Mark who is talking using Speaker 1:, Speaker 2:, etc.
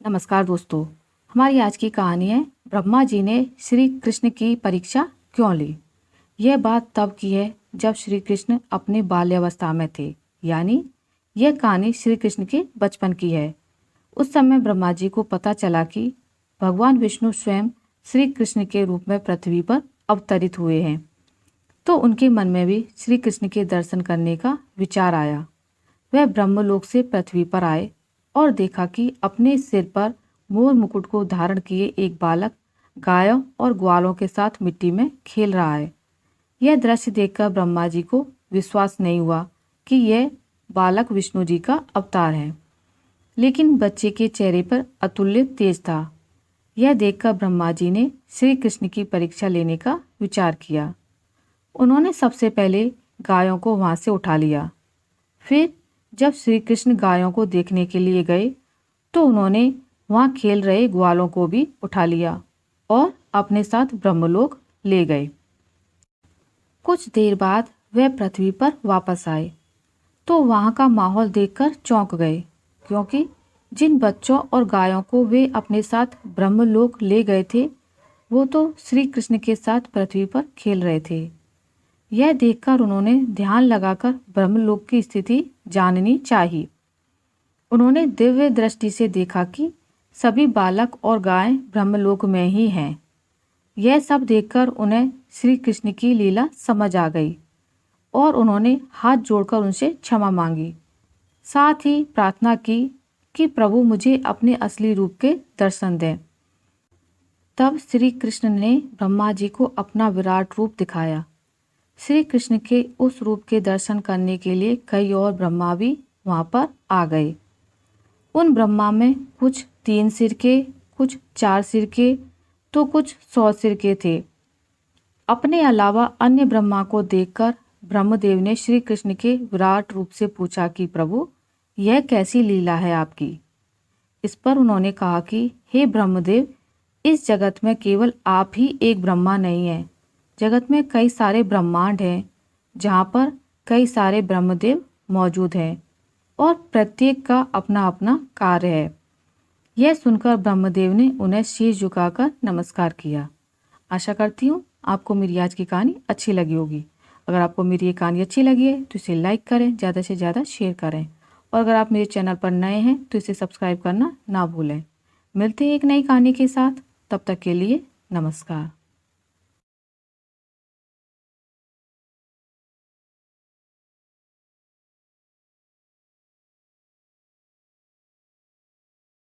Speaker 1: नमस्कार दोस्तों। हमारी आज की कहानी है ब्रह्मा जी ने श्री कृष्ण की परीक्षा क्यों ली। यह बात तब की है जब श्री कृष्ण अपने बाल्यावस्था में थे, यानी यह कहानी श्री कृष्ण के बचपन की है। उस समय ब्रह्मा जी को पता चला कि भगवान विष्णु स्वयं श्री कृष्ण के रूप में पृथ्वी पर अवतरित हुए हैं। तो उनके मन में भी श्री कृष्ण के दर्शन करने का विचार आया। वह ब्रह्मलोक से पृथ्वी पर आए और देखा कि अपने सिर पर मोर मुकुट को धारण किए एक बालक गायों और ग्वालों के साथ मिट्टी में खेल रहा है। यह दृश्य देखकर ब्रह्मा जी को विश्वास नहीं हुआ कि यह बालक विष्णु जी का अवतार है, लेकिन बच्चे के चेहरे पर अतुल्य तेज था। यह देखकर ब्रह्मा जी ने श्री कृष्ण की परीक्षा लेने का विचार किया। उन्होंने सबसे पहले गायों को वहां से उठा लिया। फिर जब श्री कृष्ण गायों को देखने के लिए गए तो उन्होंने वहां खेल रहे ग्वालों को भी उठा लिया और अपने साथ ब्रह्मलोक ले गए। कुछ देर बाद वह पृथ्वी पर वापस आए तो वहां का माहौल देखकर चौंक गए, क्योंकि जिन बच्चों और गायों को वे अपने साथ ब्रह्मलोक ले गए थे वो तो श्री कृष्ण के साथ पृथ्वी पर खेल रहे थे। यह देखकर उन्होंने ध्यान लगाकर ब्रह्मलोक की स्थिति जाननी चाहिए। उन्होंने दिव्य दृष्टि से देखा कि सभी बालक और गायें ब्रह्मलोक में ही हैं। यह सब देखकर उन्हें श्री कृष्ण की लीला समझ आ गई और उन्होंने हाथ जोड़कर उनसे क्षमा मांगी। साथ ही प्रार्थना की कि प्रभु मुझे अपने असली रूप के दर्शन दें। तब श्री कृष्ण ने ब्रह्मा जी को अपना विराट रूप दिखाया। श्री कृष्ण के उस रूप के दर्शन करने के लिए कई और ब्रह्मा भी वहां पर आ गए। उन ब्रह्मा में कुछ 3 सिर के, कुछ 4 सिर के, तो कुछ 100 सिर के थे। अपने अलावा अन्य ब्रह्मा को देखकर ब्रह्मदेव ने श्री कृष्ण के विराट रूप से पूछा कि प्रभु, यह कैसी लीला है आपकी। इस पर उन्होंने कहा कि हे ब्रह्मदेव, इस जगत में केवल आप ही एक ब्रह्मा नहीं है। जगत में कई सारे ब्रह्मांड हैं जहाँ पर कई सारे ब्रह्मदेव मौजूद हैं और प्रत्येक का अपना अपना कार्य है। यह सुनकर ब्रह्मदेव ने उन्हें शीश झुकाकर नमस्कार किया। आशा करती हूँ आपको मेरी आज की कहानी अच्छी लगी होगी। अगर आपको मेरी ये कहानी अच्छी लगी है तो इसे लाइक करें, ज़्यादा से ज़्यादा शेयर करें और अगर आप मेरे चैनल पर नए हैं तो इसे सब्सक्राइब करना ना भूलें। मिलते हैं एक नई कहानी के साथ, तब तक के लिए नमस्कार।